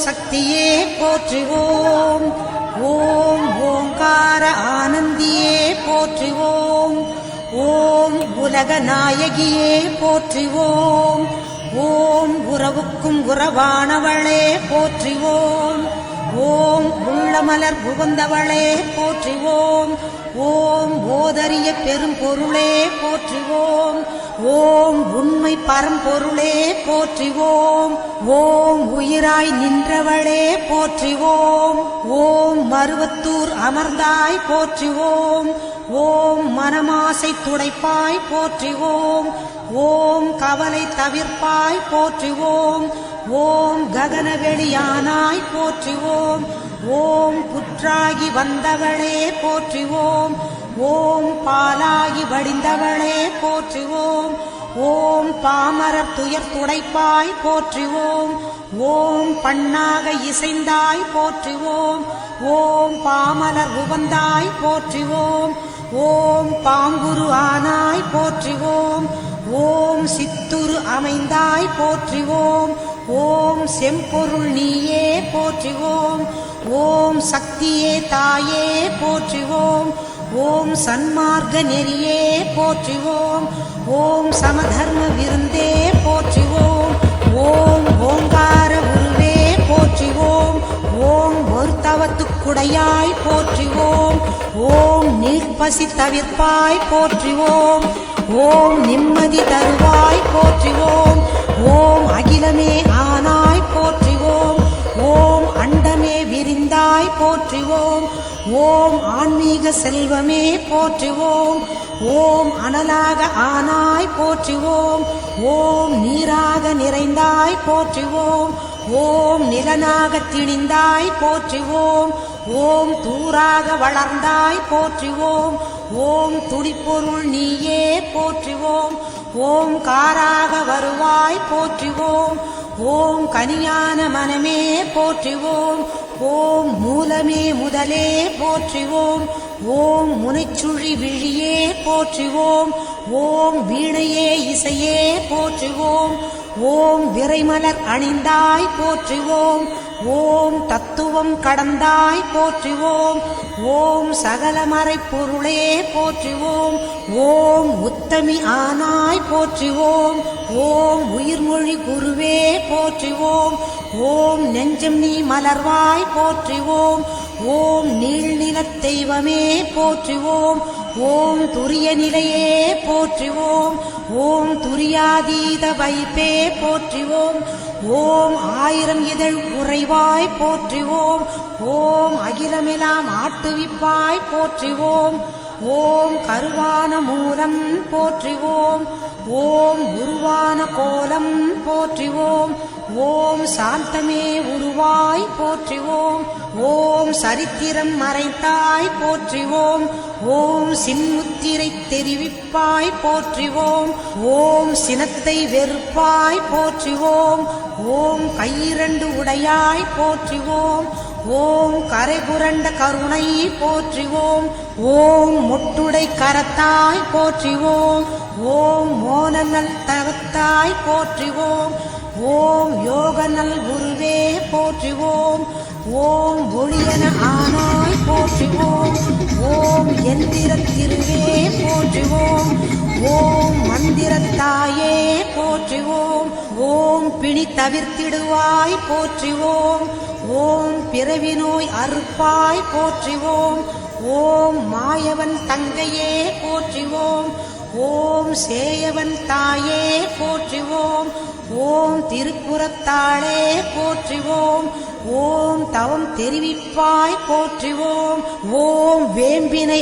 சக்தியே போற்றுவோம். ஓம் ஓங்கார ஆனந்தியே போற்றுவோம். ஓம் உலக நாயகியே போற்றுவோம். ஓம் உறவுக்கும் உறவானவளே போற்றுவோம். ஓம் உள்ளமலர் புகுந்தவளே போற்றுவோம். ஓம் ஓதரிய பெரும் பொருளே போற்றுவோம். ஓம் உண்மை பரம்பொருளே போற்றுவோம். ஓம் உயிராய் நின்றவளே போற்றுவோம். ஓம் மருவத்தூர் அமர்ந்தாய் போற்றுவோம். ஓம் மனமாசை துடைப்பாய் போற்றுவோம். ஓம் கவலை தவிர்ப்பாய் போற்றுவோம். ஓம் ககனவெளியானாய் போற்றுவோம். ஓம் புற்றாகி வந்தவளே போற்றுவோம். ஓம் பாலாகி வடிந்தவளே போற்றுவோம். ஓம் பாமரர் துயர் துடைப்பாய் போற்றுவோம். ஓம் பண்ணாக இசைந்தாய் போற்றுவோம். ஓம் பாமலர் உவந்தாய் போற்றுவோம். ஓம் பாங்குரு ஆனாய் போற்றுவோம். ஓம் சித்துரு அமைந்தாய் போற்றுவோம். ஓம் செம்பொருள் நீயே போற்றுவோம். ஓம் சக்தியே தாயே போற்றுவோம். ஓம் சன்மார்க்க நெறியே போற்றுவோம். ஓம் சமதர்ம விருந்தே போற்றுவோம். ஓம் ஓங்கார உருவே போற்றுவோம். ஓம் ஒருத்தவத்துக்குடையாய் போற்றுவோம். ஓம் நீர்ப்பசி தவிர்ப்பாய் போற்றுவோம். ஓம் நிம்மதி தருவாய் போற்றுவோம். ஓம் அகிலமே ஆனாய் போற்றுவோம். ஓம் அண்டமே விரிந்தாய் போற்றுவோம். ஓம் ஆன்மீக செல்வமே போற்றுவோம். ஓம் அனலாக ஆனாய் போற்றுவோம். ஓம் நீராக நிறைந்தாய் போற்றுவோம். ஓம் நிலனாக திணிந்தாய் போற்றுவோம். ஓம் தூராக வளர்ந்தாய் போற்றுவோம். ஓம் துடிப்பொருள் நீயே போற்றுவோம். ஓம் காராக வருவாய் போற்றுவோம். ஓம் கனியான மனமே போற்றுவோம். ஓம் மூலமே முதலே போற்றுவோம். ஓம் முனைச்சுழி விழியே போற்றுவோம். ஓம் வீணையே இசையே போற்றுவோம். ஓம் விரைமலர் அணிந்தாய் போற்றுவோம். ஓம் தத்துவம் கடந்தாய் போற்றுவோம். ஓம் சகலமறை பொருளே போற்றுவோம். ஓம் உத்தமி ஆனாய் போற்றுவோம். ஓம் உயிர்மொழி குருவே போற்றுவோம். ஓம் நெஞ்சம் நீ மலர்வாய் போற்றுவோம். ஓம் நீள்நிலத் தெய்வமே போற்றுவோம். ஓம் துரிய நிலையே போற்றுவோம். ஓம் துரியாதீத வைப்பே போற்றுவோம். ஓம் ஆயிரம் இதழ் உறைவாய் போற்றுவோம். ஓம் அகிலமெல்லாம் ஆட்டுவிப்பாய் போற்றுவோம். ஓம் கருவான மூலம் போற்றுவோம். ஓம் உருவான கோலம் போற்றுவோம். ஓம் சாந்தமே உருவாய் போற்றுவோம். ஓம் சரித்திரம் மறைத்தாய் போற்றுவோம். ஓம் சின்முத்திரை தெரிவிப்பாய் போற்றுவோம். ஓம் சினத்தை வெறுப்பாய் போற்றுவோம். ஓம் கையிரண்டு உடையாய் போற்றுவோம். ஓம் கரை புரண்ட கருணை போற்றுவோம். ஓம் மொட்டுடை கரத்தாய் போற்றுவோம். ஓம் மோனநல் தவத்தாய் போற்றுவோம். ஓம் யோகநல் குருவே போற்றுவோம். ஓம் ஒளியன ஆனாய் போற்றுவோம். ஓம் எந்திரத் திருவே போற்றுவோம். ஓம் மந்திரத்தாயே போற்றுவோம். ஓம் பிணி தவிர்த்திடுவாய் போற்றுவோம். ஓம் பிறவி நோய் அறுப்பாய் போற்றுவோம். ஓம் மாயவன் தங்கையே போற்றுவோம். ஓம் சேயவன் தாயே போற்றுவோம். ஓம் திருப்புறத்தாளே போற்றுவோம். ஓம் தவம் தெரிவிப்பாய் போற்றுவோம். ஓம் வேம்பினை